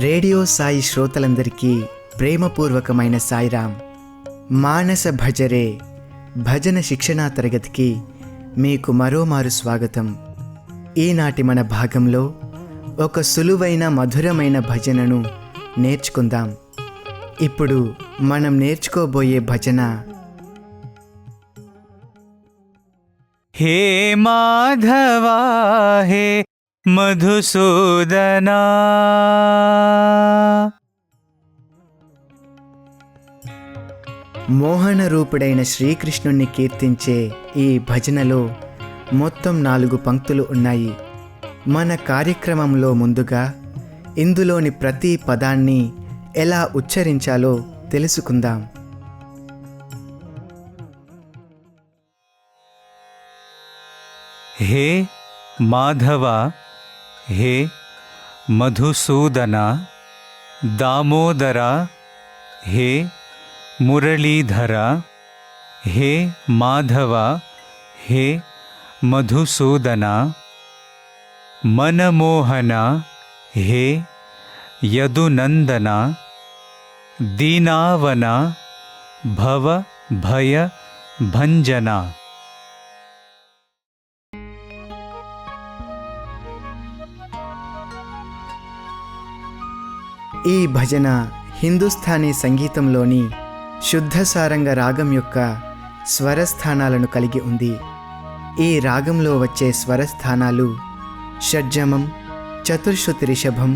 Radio Sai శ్రోతలందరికీ ప్రేమపూర్వకమైన సాయిరాం. మానస భజరే భజన శిక్షణా తరగతికి మీకు మరోమారు స్వాగతం. ఈనాటి మన భాగంలో ఒక సులువైన మధురమైన భజనను నేర్చుకుందాం. ఇప్పుడు మనం నేర్చుకోబోయే భజన హే మాధవా హే మధుసూదనా, మోహన రూపుడైన శ్రీకృష్ణుణ్ణి కీర్తించే ఈ భజనలో మొత్తం 4 పంక్తులు ఉన్నాయి. మన కార్యక్రమంలో ముందుగా ఇందులోని ప్రతి పదాన్ని ఎలా ఉచ్చరించాలో తెలుసుకుందాం. హే మాధవ హే మధుసూదన, దామోదర హే మురళీధర, హే మాధవ హే మధుసూదన, మనమోహన హే యదునందన, దీనావన భవ భయ భంజన. ఈ భజన హిందుస్థానీ సంగీతంలోని శుద్ధ సారంగ రాగం యొక్క స్వరస్థానాలను కలిగి ఉంది. ఈ రాగంలో వచ్చే స్వరస్థానాలు షడ్జమం, చతుర్శ్రుతి రిషభం,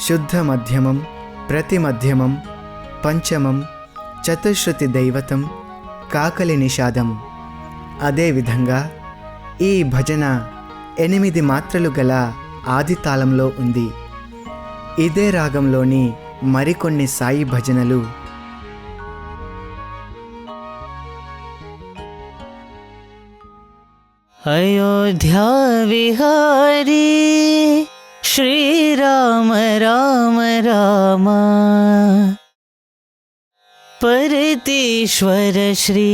శుద్ధ మధ్యమం, ప్రతి మధ్యమం, పంచమం, చతుశ్రుతి దైవతం, కాకలి నిషాదం. అదేవిధంగా ఈ భజన 8 మాత్రలు గల ఆది తాళంలో ఉంది. ఇదే రాగంలోని మరికొన్ని సాయి భజనలు అయోధ్యా విహారీ శ్రీరామ రామ రామ, పరతీశ్వర శ్రీ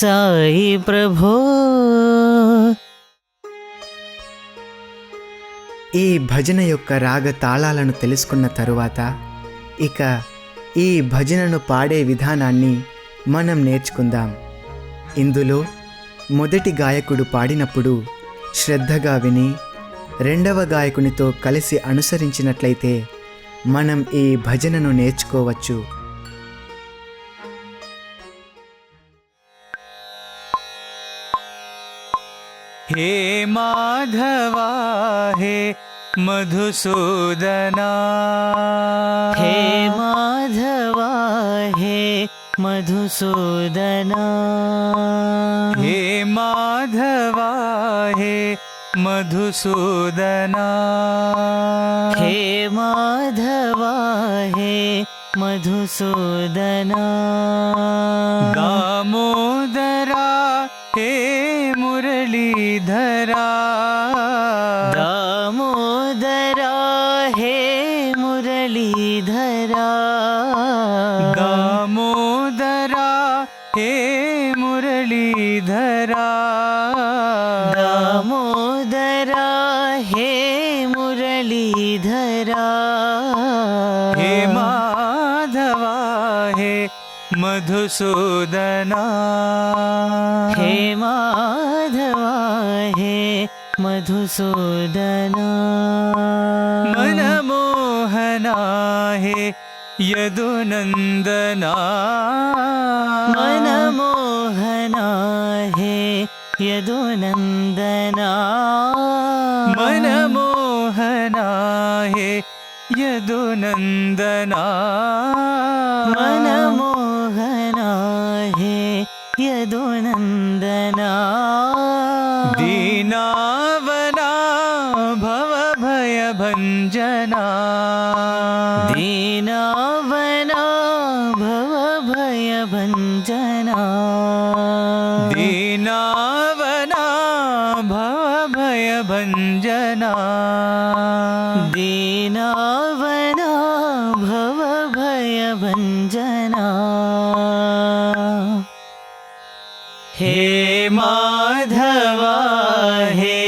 సాయి ప్రభో. ఈ భజన యొక్క రాగ తాళాలను తెలుసుకున్న తరువాత ఇక ఈ భజనను పాడే విధానాన్ని మనం నేర్చుకుందాం. ఇందులో మొదటి గాయకుడు పాడినప్పుడు శ్రద్ధగా విని రెండవ గాయకునితో కలిసి అనుసరించినట్లయితే మనం ఈ భజనను నేర్చుకోవచ్చు. హే మాధవా హే మధుసూదనా, హే మాధవా హే మధుసూదనా, హే మాధవా హే మధుసూదనా, హే మాధవా హే మధుసూదనా, దామోదరా హే మురళీధరా, దామోదరా హే మురళీధరా, దామోదరా హే మురళీధరా, దామోదరా హే మురళీధరా, హే మాధవా హే మధుసూదనా, హే మాధవా హే మధుసూదనా, మనమోహనా హే యదునందనా, మనమోహనా హే యదునందనా, మనమోహనా హే యదునందనా, మనమోహనా హే యదునందనా, దీనావనా భవ భయ భంజనా, దీనావనా భవ భయ భంజనా, దీనావనా భవ భయ భంజనా, దీనావనా భవ భయ భంజనా. హే మాధవా హే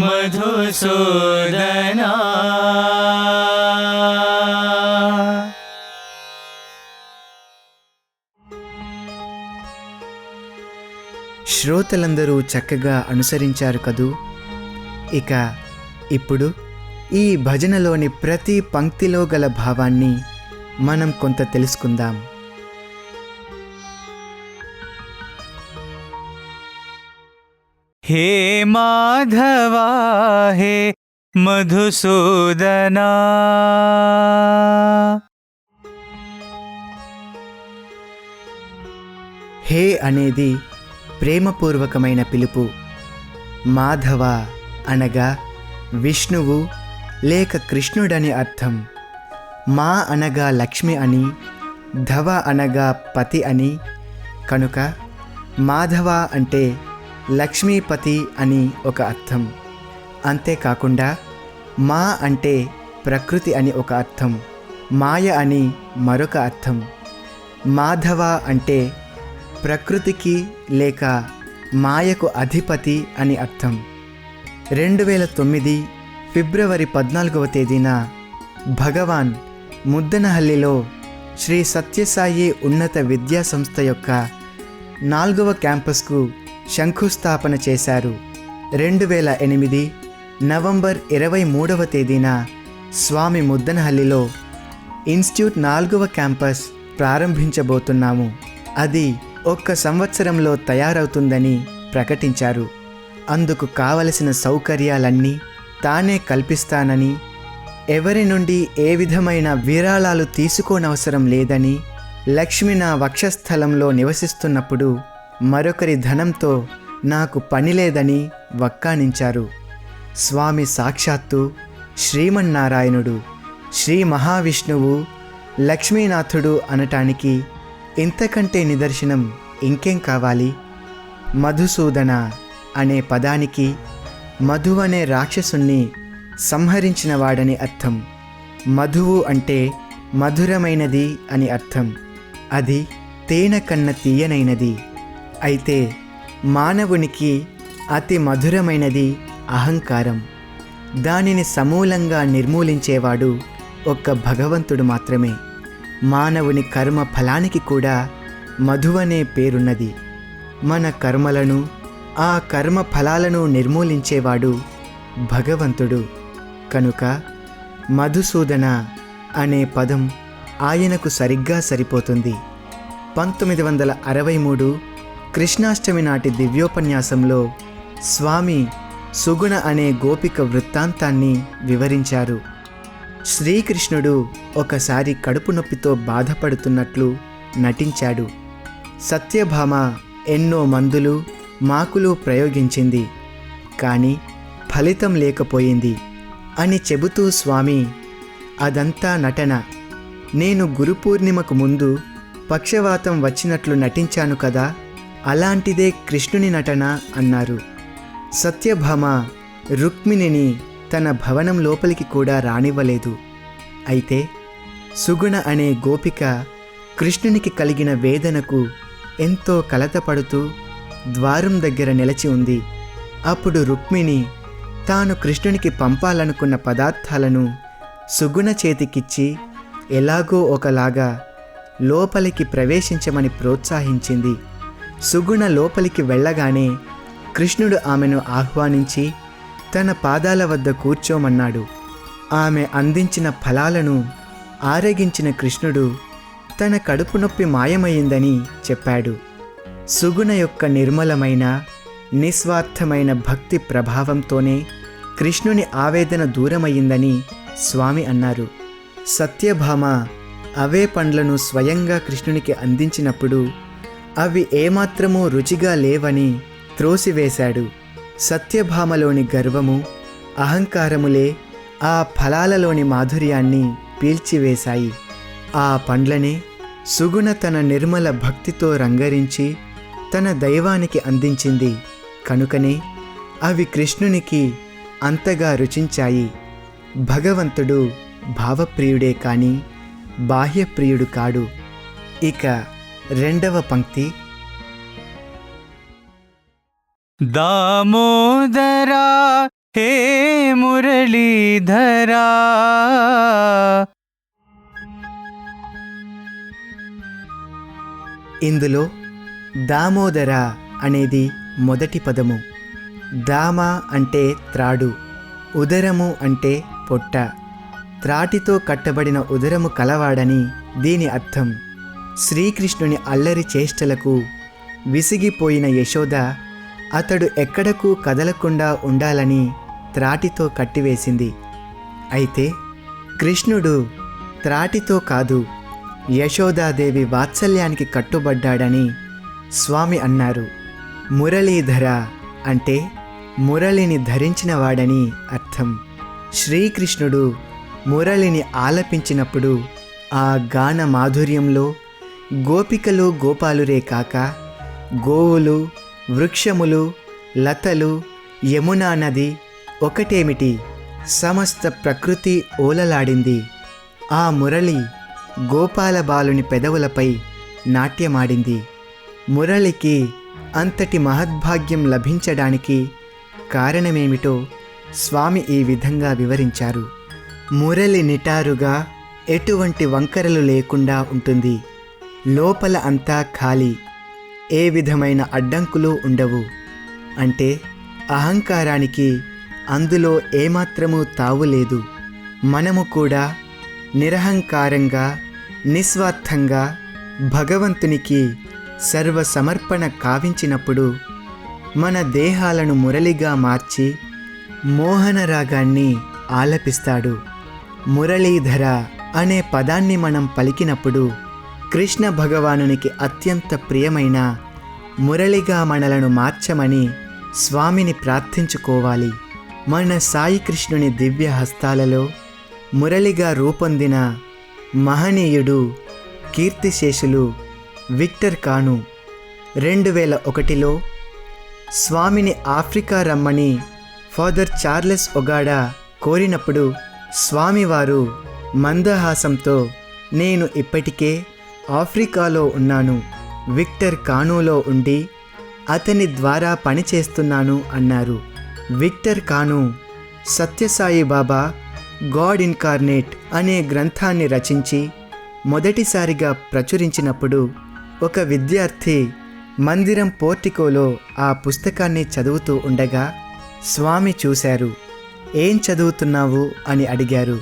మధుసూదనా, శ్రోతలందరూ చక్కగా అనుసరించారు కదూ. ఇక ఇప్పుడు ఈ భజనలోని ప్రతి పంక్తిలో గల భావాన్ని మనం కొంత తెలుసుకుందాం. हे माधवा हे मधुसूदना హే అనేది ప్రేమపూర్వకమైన పిలుపు. మాధవ అనగా విష్ణువు లేక కృష్ణుడని అర్థం. మా అనగా లక్ష్మి అని, ధవ అనగా పతి అని. కనుక మాధవ అంటే లక్ష్మీపతి అని ఒక అర్థం. అంతేకాకుండా మా అంటే ప్రకృతి అని ఒక అర్థం, మాయ అని మరొక అర్థం. మాధవ అంటే ప్రకృతికి లేక మాయకు అధిపతి అని అర్థం. 2009 ఫిబ్రవరి 14వ తేదీన భగవాన్ ముద్దనహల్లిలో శ్రీ సత్యసాయి ఉన్నత విద్యా సంస్థ యొక్క 4వ క్యాంపస్కు శంకుస్థాపన చేశారు. 2008 నవంబర్ 23వ తేదీన స్వామి ముద్దనహల్లిలో ఇన్స్టిట్యూట్ 4వ క్యాంపస్ ప్రారంభించబోతున్నాము. అది 1 సంవత్సరంలో తయారవుతుందని ప్రకటించారు. అందుకు కావలసిన సౌకర్యాలన్నీ తానే కల్పిస్తానని, ఎవరి నుండి ఏ విధమైన విరాళాలు తీసుకోనవసరం లేదని, లక్ష్మి నా వక్షస్థలంలో నివసిస్తున్నప్పుడు మరొకరి ధనంతో నాకు పని లేదని వక్కాణించారు. స్వామి సాక్షాత్తు శ్రీమన్నారాయణుడు, శ్రీ మహావిష్ణువు, లక్ష్మీనాథుడు అనటానికి ఇంతకంటే నిదర్శనం ఇంకేం కావాలి? మధుసూదన అనే పదానికి మధు అనే రాక్షసుణ్ణి సంహరించిన వాడని అర్థం. మధువు అంటే మధురమైనది అని అర్థం. అది తేనె కన్న తీయనైనది. అయితే మానవునికి అతి మధురమైనది అహంకారం. దానిని సమూలంగా నిర్మూలించేవాడు ఒక్క భగవంతుడు మాత్రమే. మానవుని కర్మ ఫలానికి కూడా మధువనే పేరున్నది. మన కర్మలను, ఆ కర్మ ఫలాలను నిర్మూలించేవాడు భగవంతుడు. కనుక మధుసూదన అనే పదం ఆయనకు సరిగ్గా సరిపోతుంది. 1963 కృష్ణాష్టమి నాటి దివ్యోపన్యాసంలో స్వామి సుగుణ అనే గోపిక వృత్తాంతాన్ని వివరించారు. శ్రీకృష్ణుడు ఒకసారి కడుపు నొప్పితో బాధపడుతున్నట్లు నటించాడు. సత్యభామ ఎన్నో మందులు, మాకులు ప్రయోగించింది, కానీ ఫలితం లేకపోయింది అని చెబుతూ స్వామి, అదంతా నటన. నేను గురుపూర్ణిమకు ముందు పక్షవాతం వచ్చినట్లు నటించాను కదా, అలాంటిదే కృష్ణుని నటన అన్నారు. సత్యభామ రుక్మిణిని తన భవనం లోపలికి కూడా రానివ్వలేదు. అయితే సుగుణ అనే గోపిక కృష్ణునికి కలిగిన వేదనకు ఎంతో కలతపడుతూ ద్వారం దగ్గర నిలిచి ఉంది. అప్పుడు రుక్మిణి తాను కృష్ణునికి పంపాలనుకున్న పదార్థాలను సుగుణ చేతికిచ్చి ఎలాగో ఒకలాగా లోపలికి ప్రవేశించమని ప్రోత్సహించింది. సుగుణ లోపలికి వెళ్ళగానే కృష్ణుడు ఆమెను ఆహ్వానించి తన పాదాల వద్ద కూర్చోమన్నాడు. ఆమె అందించిన ఫలాలను ఆరగించిన కృష్ణుడు తన కడుపు నొప్పి మాయమైందని చెప్పాడు. సుగుణ యొక్క నిర్మలమైన, నిస్వార్థమైన భక్తి ప్రభావంతోనే కృష్ణుని ఆవేదన దూరమయ్యిందని స్వామి అన్నారు. సత్యభామ అవే పండ్లను స్వయంగా కృష్ణునికి అందించినప్పుడు అవి ఏమాత్రమూ రుచిగా లేవని త్రోసివేశాడు. సత్యభామలోని గర్వము, అహంకారములే ఆ ఫలాలలోని మాధుర్యాన్ని పీల్చివేశాయి. ఆ పండ్లనే సుగుణ తన నిర్మల భక్తితో రంగరించి తన దైవానికి అందించింది. కనుకనే అవి కృష్ణునికి అంతగా రుచించాయి. భగవంతుడు భావప్రియుడే కాని బాహ్యప్రియుడు కాడు. ఇక 2వ పంక్తి. దామోదరా హే మురళీధరా ఇందులో దామోదర అనేది మొదటి పదము. దామ అంటే త్రాడు, ఉదరము అంటే పొట్ట. త్రాటితో కట్టబడిన ఉదరము కలవాడని దీని అర్థం. శ్రీకృష్ణుని అల్లరి చేష్టలకు విసిగిపోయిన యశోద అతడు ఎక్కడకు కదలకుండా ఉండాలని త్రాటితో కట్టివేసింది. అయితే కృష్ణుడు త్రాటితో కాదు, యశోదాదేవి వాత్సల్యానికి కట్టుబడ్డాడని స్వామి అన్నారు. మురళీధర అంటే మురళిని ధరించినవాడని అర్థం. శ్రీకృష్ణుడు మురళిని ఆలపించినప్పుడు ఆ గాన మాధుర్యంలో గోపికలు గోపాలురే కాక గోవులు, వృక్షములు, లతలు, యమునా నది ఒకటేమిటి సమస్త ప్రకృతి ఓలలాడింది. ఆ మురళి గోపాల బాలుని పెదవులపై నాట్యమాడింది. మురళికి అంతటి మహద్భాగ్యం లభించడానికి కారణమేమిటో స్వామి ఈ విధంగా వివరించారు. మురళి నిటారుగా ఎటువంటి వంకరలు లేకుండా ఉంటుంది. లోపల అంతా ఖాళీ, ఏ విధమైన అడ్డంకులు ఉండవు. అంటే అహంకారానికి అందులో ఏమాత్రమూ తావులేదు. మనము కూడా నిరహంకారంగా, నిస్వార్థంగా భగవంతునికి సర్వసమర్పణ కావించినప్పుడు మన దేహాలను మురళిగా మార్చి మోహన రాగాన్ని ఆలపిస్తాడు. మురళీధర అనే పదాన్ని మనం పలికినప్పుడు కృష్ణ భగవానునికి అత్యంత ప్రియమైన మురళిగా మనలను మార్చమని స్వామిని ప్రార్థించుకోవాలి. మన సాయి కృష్ణుని దివ్య హస్తాలలో మురళిగా రూపొందిన మహనీయుడు కీర్తిశేషులు విక్టర్ కాను 2001లో స్వామిని ఆఫ్రికా రమ్మని ఫాదర్ చార్లెస్ ఒగాడా కోరినప్పుడు స్వామివారు మందహాసంతో, నేను ఇప్పటికే ఆఫ్రికాలో ఉన్నాను, విక్టర్ కానూలో ఉండి అతని ద్వారా పనిచేస్తున్నాను అన్నారు. విక్టర్ కాను సత్యసాయి బాబా గాడ్ ఇన్కార్నేట్ అనే గ్రంథాన్ని రచించి మొదటిసారిగా ప్రచురించినప్పుడు ఒక విద్యార్థి మందిరం పోర్టికోలో ఆ పుస్తకాన్ని చదువుతూ ఉండగా స్వామి చూశారు. ఏం చదువుతున్నావు అని అడిగారు.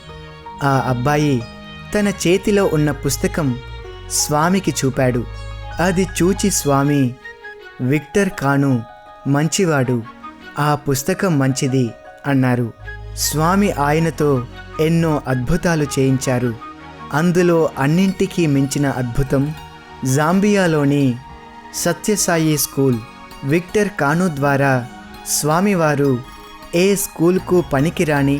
ఆ అబ్బాయి తన చేతిలో ఉన్న పుస్తకం స్వామికి చూపాడు. అది చూచి స్వామి, విక్టర్ కాను మంచివాడు, ఆ పుస్తకం మంచిది అన్నారు. స్వామి ఆయనతో ఎన్నో అద్భుతాలు చేయించారు. అందులో అన్నింటికీ మించిన అద్భుతం జాంబియాలోని సత్యసాయి స్కూల్. విక్టర్ కాను ద్వారా స్వామివారు ఏ స్కూల్కు పనికిరాని,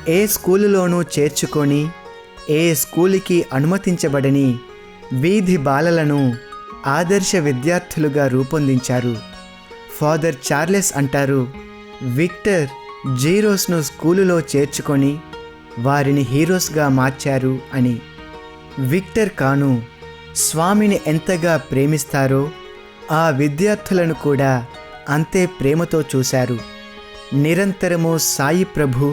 ఏ స్కూలులోనూ చేర్చుకొని, ఏ స్కూలుకి అనుమతించబడని వీధి బాలలను ఆదర్శ విద్యార్థులుగా రూపొందించారు. ఫాదర్ చార్లెస్ అంటారు, విక్టర్ జీరోస్ను స్కూలులో చేర్చుకొని వారిని హీరోస్గా మార్చారు అని. విక్టర్ కాను స్వామిని ఎంతగా ప్రేమిస్తారో ఆ విద్యార్థులను కూడా అంతే ప్రేమతో చూశారు. నిరంతరము సాయి ప్రభు,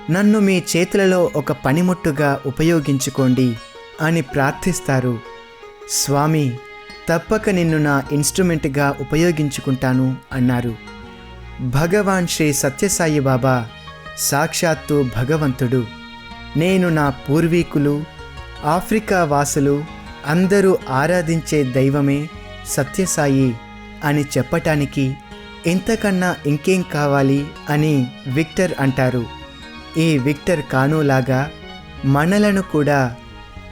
నన్ను మీ చేతులలో ఒక పనిముట్టుగా ఉపయోగించుకోండి అని ప్రార్థిస్తారు. స్వామి, తప్పక నిన్ను నా ఇన్స్ట్రుమెంట్గా ఉపయోగించుకుంటాను అన్నారు. భగవాన్ శ్రీ సత్యసాయి బాబా సాక్షాత్తు భగవంతుడు. నేను నా పూర్వీకులు, ఆఫ్రికా వాసులు అందరూ ఆరాధించే దైవమే సత్యసాయి అని చెప్పటానికి ఇంతకన్నా ఇంకేం కావాలి అని విక్టర్ అంటారు. ఈ విక్టర్ కానూలాగా మనలను కూడా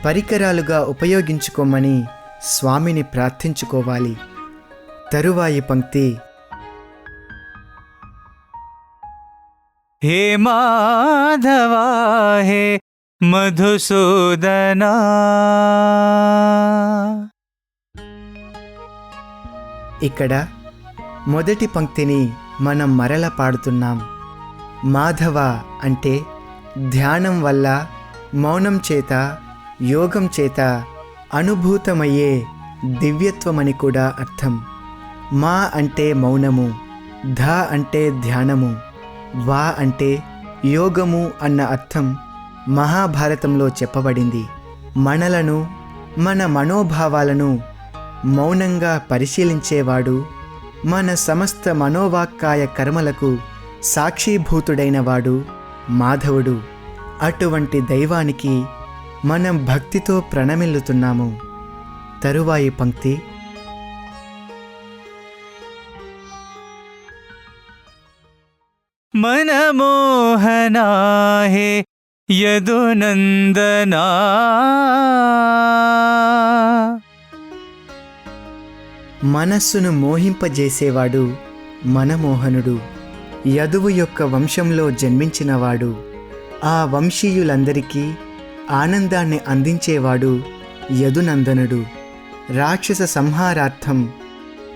పరికరాలుగా ఉపయోగించుకోమని స్వామిని ప్రార్థించుకోవాలి. తరువాయి పంక్తి. హే మాధవా హే మధుసూదనా. ఇక్కడ మొదటి పంక్తిని మనం మరల పాడుతున్నాం. మాధవ అంటే ధ్యానం వల్ల, మౌనం చేత, యోగం చేత అనుభూతమయ్యే దివ్యత్వమని కూడా అర్థం. మా అంటే మౌనము, ధ అంటే ధ్యానము, వా అంటే యోగము అన్న అర్థం మహాభారతంలో చెప్పబడింది. మనలను, మన మనోభావాలను మౌనంగా పరిశీలించేవాడు, మన సమస్త మనోవాక్కాయ కర్మలకు సాక్షీభూతుడైన వాడు మాధవుడు. అటువంటి దైవానికి మనం భక్తితో ప్రణమిల్లుతున్నాము. తరువాయి పంక్తి. मनमोहना हे यदुनन्दना మనస్సును మోహింపజేసేవాడు మనమోహనుడు. యదువు యొక్క వంశంలో జన్మించినవాడు. ఆ వంశీయులందరికీ ఆనందాన్ని అందించేవాడు యదునందనుడు. రాక్షస సంహారార్థం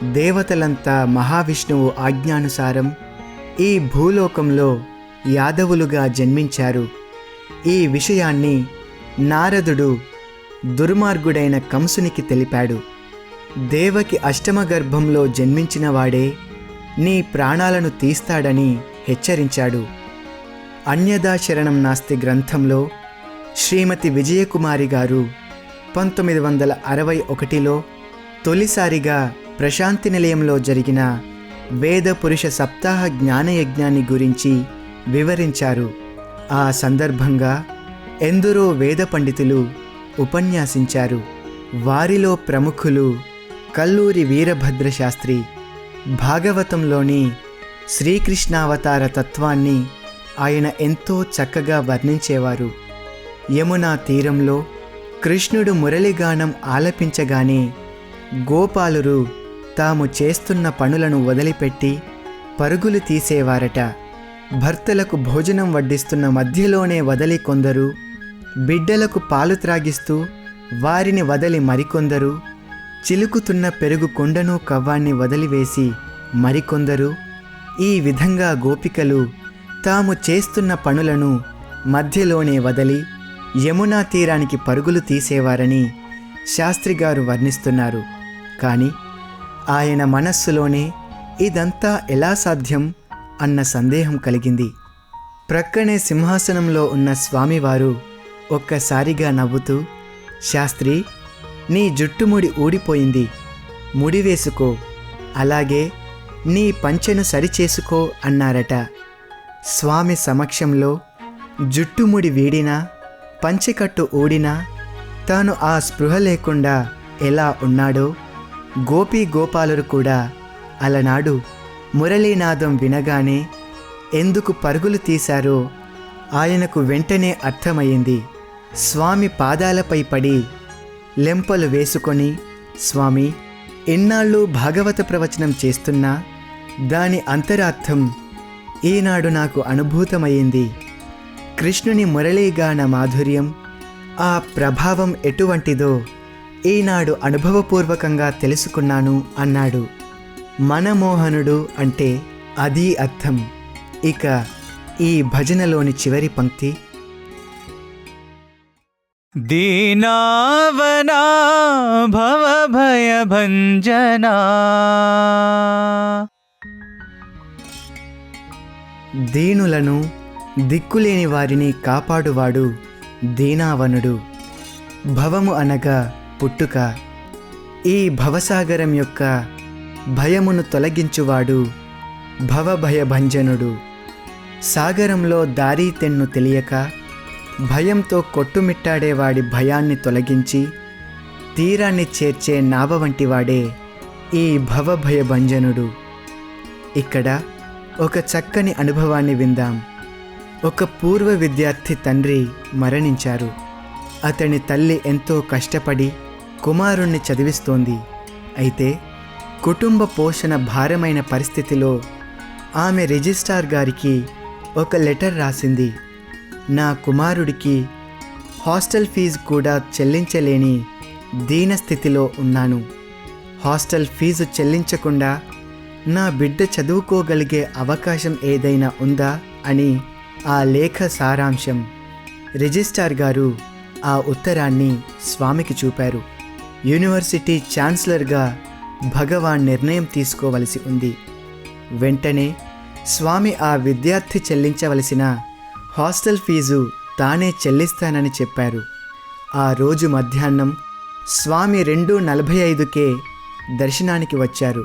దేవతలంతా మహావిష్ణువు ఆజ్ఞానుసారం ఈ భూలోకంలో యాదవులుగా జన్మించారు. ఈ విషయాన్ని నారదుడు దుర్మార్గుడైన కంసునికి తెలిపాడు. దేవకి అష్టమ గర్భంలో జన్మించినవాడే నీ ప్రాణాలను తీస్తాడని హెచ్చరించాడు. అన్యదా శరణం నాస్తి గ్రంథంలో శ్రీమతి విజయకుమారి గారు 1961లో తొలిసారిగా ప్రశాంతి నిలయంలో జరిగిన వేద పురుష సప్తాహ జ్ఞానయజ్ఞాన్ని గురించి వివరించారు. ఆ సందర్భంగా ఎందరో వేద పండితులు ఉపన్యాసించారు. వారిలో ప్రముఖులు కల్లూరి వీరభద్ర శాస్త్రి. భాగవతంలోని శ్రీకృష్ణావతార తత్వాన్ని ఆయన ఎంతో చక్కగా వర్ణించేవారు. యమునా తీరంలో కృష్ణుడు మురళిగానం ఆలపించగానే గోపాలురు తాము చేస్తున్న పనులను వదిలిపెట్టి పరుగులు తీసేవారట. భర్తలకు భోజనం వడ్డిస్తున్న మధ్యలోనే వదిలి కొందరు, బిడ్డలకు పాలు త్రాగిస్తూ వారిని వదిలి మరికొందరు, చిలుకుతున్న పెరుగు కొండను కవ్వాన్ని వదిలివేసి మరికొందరు. ఈ విధంగా గోపికలు తాము చేస్తున్న పనులను మధ్యలోనే వదిలి యమునా తీరానికి పరుగులు తీసేవారని శాస్త్రిగారు వర్ణిస్తున్నారు. కానీ ఆయన మనస్సులోనే ఇదంతా ఎలా సాధ్యం అన్న సందేహం కలిగింది. ప్రక్కనే సింహాసనంలో ఉన్న స్వామివారు ఒక్కసారిగా నవ్వుతూ, శాస్త్రి, నీ జుట్టుముడి ఊడిపోయింది, ముడి వేసుకో, అలాగే నీ పంచెను సరిచేసుకో అన్నారట. స్వామి సమక్షంలో జుట్టుముడి వీడినా పంచెకట్టు ఊడినా తాను ఆ స్పృహ లేకుండా ఎలా ఉన్నాడో గోపీ గోపాలురు కూడా అలనాడు మురళీనాదం వినగానే ఎందుకు పరుగులు తీశారో ఆయనకు వెంటనే అర్థమయ్యింది. స్వామి పాదాలపై పడి లెంపలు వేసుకొని, స్వామి, ఎన్నాళ్ళు భాగవత ప్రవచనం చేస్తున్నా దాని అంతరార్థం ఈనాడు నాకు అనుభూతమయ్యింది. కృష్ణుని మురళీగాన మాధుర్యం, ఆ ప్రభావం ఎటువంటిదో ఈనాడు అనుభవపూర్వకంగా తెలుసుకున్నాను అన్నాడు. మనమోహనుడు అంటే అది అర్థం. ఇక ఈ భజనలోని చివరి పంక్తి. दीनावना भवभयभञ्जना దీనులను దిక్కులేని వారిని కాపాడువాడు దీనావనుడు. భవము అనగా పుట్టుక. ఈ భవసాగరం యొక్క భయమును తొలగించువాడు భవభయభంజనుడు. సాగరంలో దారి తెన్ను తెలియక భయంతో కొట్టుమిట్టాడేవాడి భయాన్ని తొలగించి తీరాన్ని చేర్చే నావ వంటివాడే ఈ భవభయభంజనుడు. ఇక్కడ ఒక చక్కని అనుభవాన్ని విందాం. ఒక పూర్వ విద్యార్థి తండ్రి మరణించారు. అతని తల్లి ఎంతో కష్టపడి కుమారుణ్ణి చదివిస్తోంది. అయితే కుటుంబ పోషణ భారమైన పరిస్థితిలో ఆమె రిజిస్ట్రార్ గారికి ఒక లెటర్ రాసింది. నా కుమారుడికి హాస్టల్ ఫీజు కూడా చెల్లించలేని దీనస్థితిలో ఉన్నాను. హాస్టల్ ఫీజు చెల్లించకుండా నా బిడ్డ చదువుకోగలిగే అవకాశం ఏదైనా ఉందా అని ఆ లేఖ సారాంశం. రిజిస్ట్రార్ గారు ఆ ఉత్తరాన్ని స్వామికి చూపారు. యూనివర్సిటీ ఛాన్సలర్గా భగవాన్ నిర్ణయం తీసుకోవలసి ఉంది. వెంటనే స్వామి ఆ విద్యార్థి చెల్లించవలసిన హాస్టల్ ఫీజు తానే చెల్లిస్తానని చెప్పారు. ఆ రోజు మధ్యాహ్నం స్వామి 2:45కే దర్శనానికి వచ్చారు.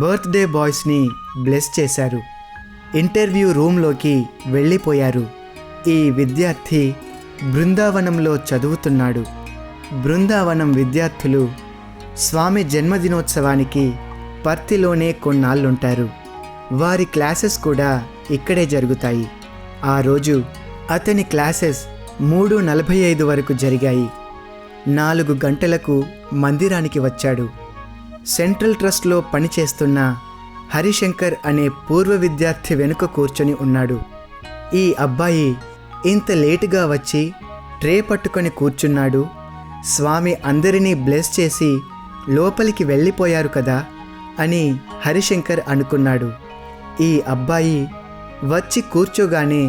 బర్త్డే బాయ్స్ని బ్లెస్ చేశారు. ఇంటర్వ్యూ రూమ్లోకి వెళ్ళిపోయారు. ఈ విద్యార్థి బృందావనంలో చదువుతున్నాడు. బృందావనం విద్యార్థులు స్వామి జన్మదినోత్సవానికి పర్తిలోనే కొన్నాళ్ళుంటారు. వారి క్లాసెస్ కూడా ఇక్కడే జరుగుతాయి. ఆ రోజు అతని క్లాసెస్ 3:45 వరకు జరిగాయి. 4 గంటలకు మందిరానికి వచ్చాడు. సెంట్రల్ ట్రస్ట్లో పనిచేస్తున్న హరిశంకర్ అనే పూర్వ విద్యార్థి వెనుక కూర్చొని ఉన్నాడు. ఈ అబ్బాయి ఇంత లేటుగా వచ్చి ట్రే పట్టుకొని కూర్చున్నాడు. స్వామి అందరినీ బ్లెస్ చేసి లోపలికి వెళ్ళిపోయారు కదా అని హరిశంకర్ అనుకున్నాడు. ఈ అబ్బాయి వచ్చి కూర్చోగానే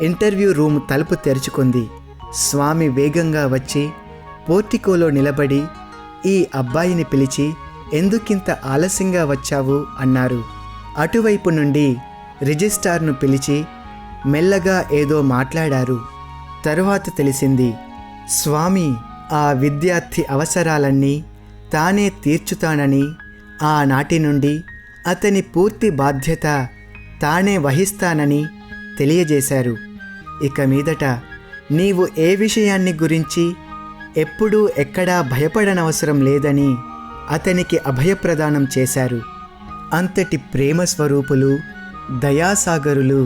ఇంటర్వ్యూ రూమ్ తలుపు తెరుచుకుంది. స్వామి వేగంగా వచ్చి పోర్టికోలో నిలబడి ఈ అబ్బాయిని పిలిచి, ఎందుకింత ఆలస్యంగా వచ్చావు అన్నారు. అటువైపు నుండి రిజిస్ట్రార్ను పిలిచి మెల్లగా ఏదో మాట్లాడారు. తరువాత తెలిసింది, స్వామి ఆ విద్యార్థి అవసరాలన్నీ తానే తీర్చుతానని, ఆనాటి నుండి అతని పూర్తి బాధ్యత తానే వహిస్తానని తెలియజేశారు. ఇక మీదట నీవు ఏ విషయాన్ని గురించి ఎప్పుడూ ఎక్కడా భయపడనవసరం లేదని అతనికి అభయప్రదానం చేశారు. అంతటి ప్రేమ స్వరూపులు, దయాసాగరులు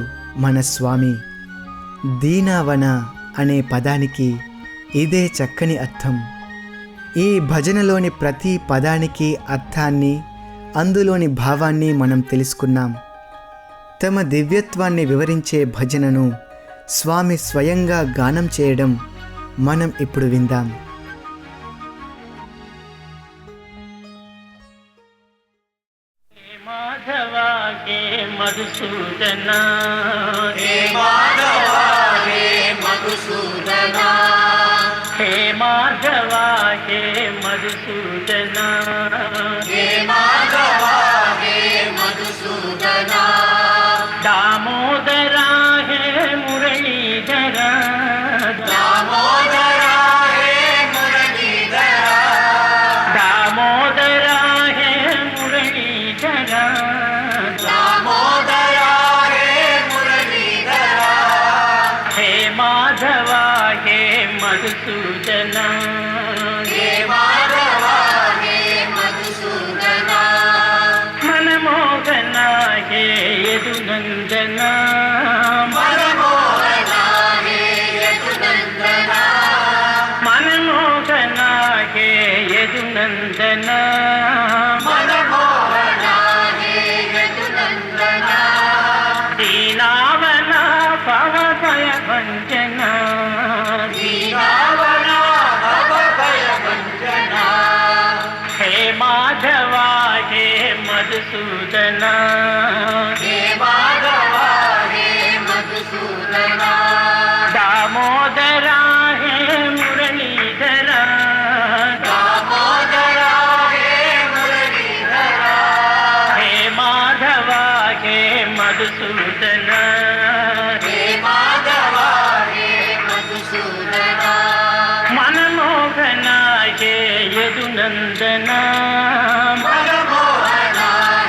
మన స్వామి. దీనావన అనే పదానికి ఇదే చక్కని అర్థం. ఈ భజనలోని ప్రతి పదానికి అర్థాన్ని, అందులోని భావాన్ని మనం తెలుసుకున్నాం. తమ దివ్యత్వాన్ని వివరించే భజనను స్వామి స్వయంగా గానం చేయడం మనం ఇప్పుడు విందాం. మాధవా హే మధుసూదన, హే మాధవా హే మధుసూదన, హే మాధవా హే మధుసూదన, హే మాధవా హే మధుసూదన, దామోదరా హే మురళీధర, దామోదరా హే మురళీధర, దామోదరా హే మురళీధర, దామోదరా హే మురళీధర, హే మాధవా హే మధుసూదన, హే మాధవా హే మధుసూదన, మనమోహన హే యదునందన, మనమోహన హే యదునందన, మనమోహన హే యదునందన, మనమోహన హే యదునందన, దీనావన భవభయ భంజన, దీనావన భవభయభంజన, హే మాధవా హే మధుసూదన, హే మాధవా హే మధుసూదన, దామోదరా హే మురళీధర, దామోదరా హే మురళీధర, హే మాధవా హే మధుసూదన, హే మాధవా హే మధుసూదన, మనమోహన హే యదునందన, మనమోహన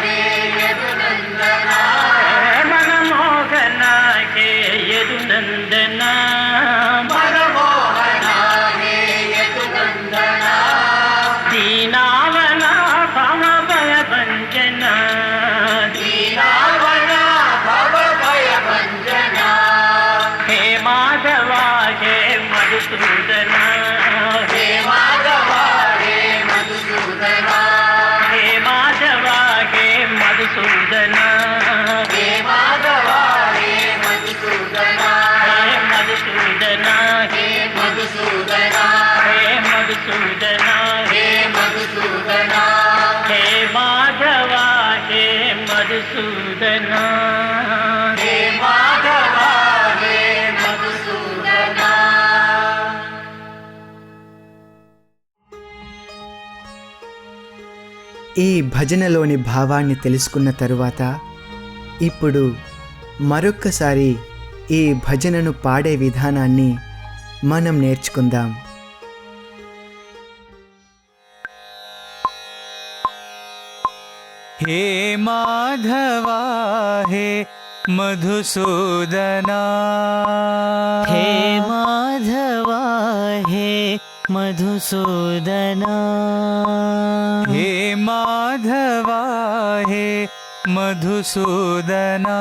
హే యదునందన, మనమోహన హే యదునందన, మనమోహన హే యదునందన, దీనావన భవభయ భంజన, దీనావన భవభయభంజన, హే మాధవా హే మధుసూదన, హే మాధవా హే మధుసూదన, హే మాధవా హే మధుసూదన, హే మాధవా హే మధుసూదన, హే మధుసూదన, హే మధుసూదన, హే మధుసూదన, హే మధుసూదన, హే మాధవా హే మధుసూదన, హే మాధవా హే మధుసూదన. ఈ భజనలోని భావాన్ని తెలుసుకున్న తరువాత ఇప్పుడు మరొక్కసారి ఈ భజనను పాడే విధానాన్ని మనం నేర్చుకుందాం. हे माधवा हे मधुसूदना हे माधवा हे मधुसूदना हे माधवा हे मधुसूदना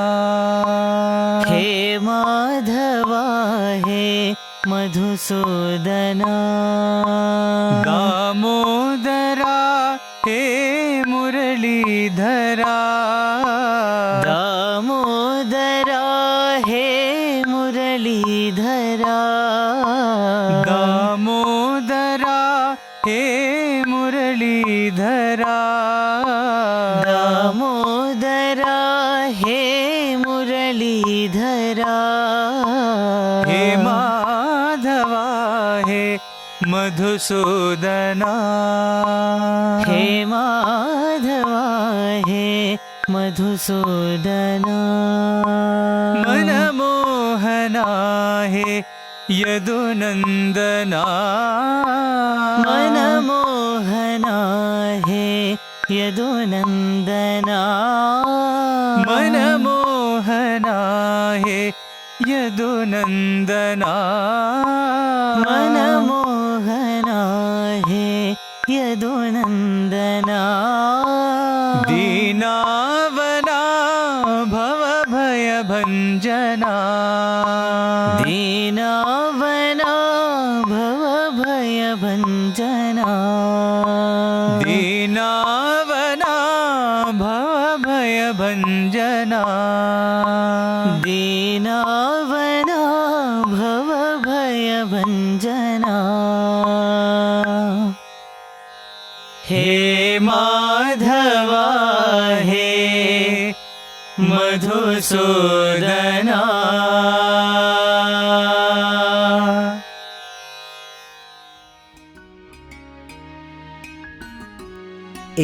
हे माधवा हे मधुसूदना दामोदरा हे मुरलीधरा दामोदरा हे मुरलीधरा दामोदरा हे मुरलीधरा दामोदरा हे मुरलीधरा हे माधवा हे मधुसूदना हे माधवा हे मधुसूदना मनमोहना हे यदुनन्दना मनमोहना हे यदुनन्दना मनमोहना हे यदुनन्दना मनमोहना हे यदुनन्दना दीनावना भवभयभञ्जना दीनावना भवभयभञ्जना दीनावना भवभयभञ्जना दीनावना भवभयभञ्जना हे माधवा हे मधुसूदना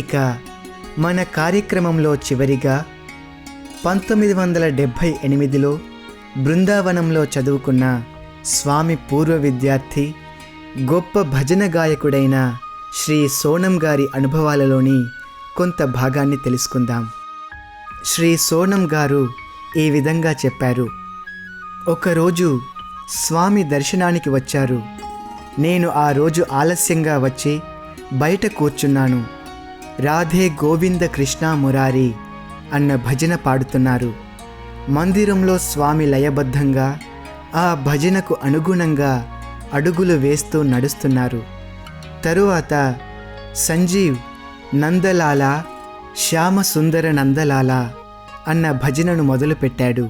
ఇక మన కార్యక్రమంలో చివరిగా 1978లో బృందావనంలో చదువుకున్న స్వామి పూర్వ విద్యార్థి గొప్ప భజన గాయకుడైన శ్రీ సోనం గారి అనుభవాలలోని కొంత భాగాన్ని తెలుసుకుందాం. శ్రీ సోనం గారు ఈ విధంగా చెప్పారు. ఒకరోజు స్వామి దర్శనానికి వచ్చారు. నేను ఆ రోజు ఆలస్యంగా వచ్చి బయట కూర్చున్నాను. రాధే గోవింద కృష్ణ మురారి అన్న భజన పాడుతున్నారు. మందిరంలో స్వామి లయబద్ధంగా ఆ భజనకు అనుగుణంగా అడుగులు వేస్తూ నడుస్తున్నారు. తరువాత సంజీవ్ నందలాల శ్యామ సుందర నందలాల అన్న భజనను మొదలుపెట్టాడు.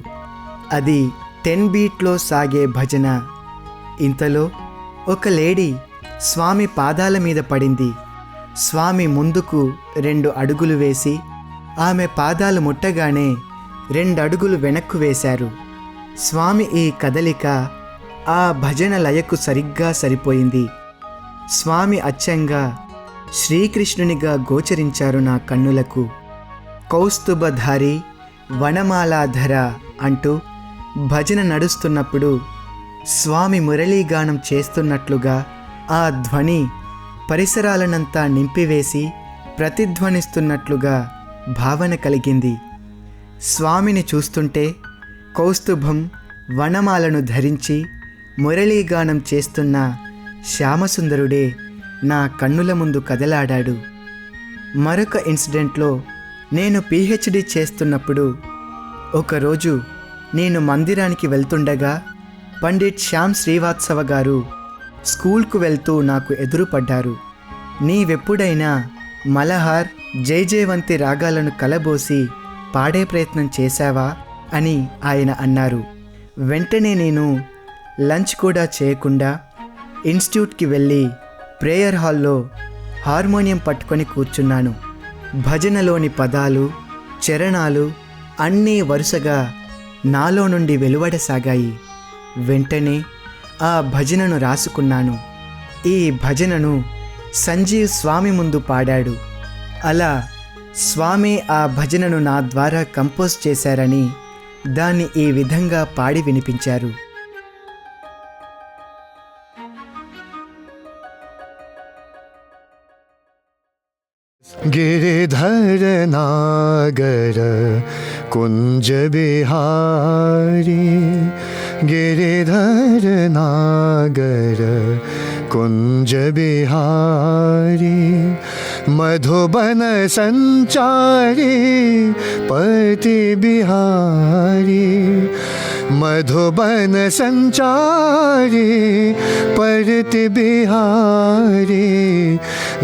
అది 10 బీట్లో సాగే భజన. ఇంతలో ఒక లేడీ స్వామి పాదాల మీద పడింది. స్వామి ముందుకు 2 అడుగులు వేసి ఆమె పాదాలు ముట్టగానే 2 అడుగులు వెనక్కు వేశారు. స్వామి ఈ కదలిక ఆ భజన లయకు సరిగ్గా సరిపోయింది. స్వామి అచ్చంగా శ్రీకృష్ణునిగా గోచరించారు నా కన్నులకు. కౌస్తుభధారి వనమాలాధర అంటూ భజన నడుస్తున్నప్పుడు స్వామి మురళీగానం చేస్తున్నట్లుగా ఆ ధ్వని పరిసరాలనంతా నింపివేసి ప్రతిధ్వనిస్తున్నట్లుగా భావన కలిగింది. స్వామిని చూస్తుంటే కౌస్తుభం వనమాలను ధరించి మురళీగానం చేస్తున్న శ్యామసుందరుడే నా కన్నుల ముందు కదలాడాడు. మరొక ఇన్సిడెంట్లో నేను పిహెచ్డి చేస్తున్నప్పుడు ఒకరోజు నేను మందిరానికి వెళ్తుండగా పండిట్ శ్యామ్ శ్రీవాత్సవ గారు స్కూల్కు వెళ్తూ నాకు ఎదురుపడ్డారు. నీవెప్పుడైనా మలహార్ జయజయవంతి రాగాలను కలబోసి పాడే ప్రయత్నం చేశావా అని ఆయన అన్నారు. వెంటనే నేను లంచ్ కూడా చేయకుండా ఇన్స్టిట్యూట్కి వెళ్ళి ప్రేయర్ హాల్లో హార్మోనియం పట్టుకొని కూర్చున్నాను. భజనలోని పదాలు చరణాలు అన్నీ వరుసగా నాలో నుండి వెలువడసాగాయి. వెంటనే ఆ భజనను రాసుకున్నాను. ఈ భజనను సంజీవ్ స్వామి ముందు పాడాడు. అలా స్వామి ఆ భజనను నా ద్వారా కంపోజ్ చేశారని దాన్ని ఈ విధంగా పాడి వినిపించారు. गिरिधर नागर कुंज बिहारी गिरिधर नागर कुंज बिहारी मधुबन संचारी पति बिहारी मधुबन संचारी परति बिहारी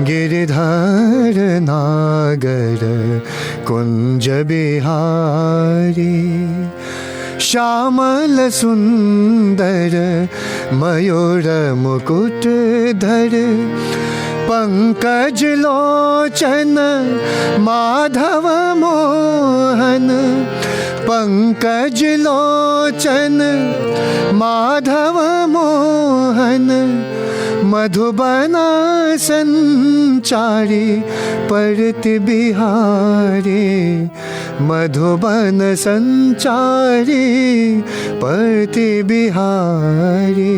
गिरिधर नागर कुंज बिहारी श्यामल सुंदर मयूर मुकुट धर पंकज लोचन माधव मोहन पंकज लोचन माधव मोहन मधुबन संचारी परति बिहारी मधुबन संचारी परति बिहारी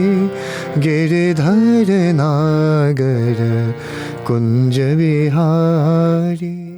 गिरिधर नागर कुंज बिहारी।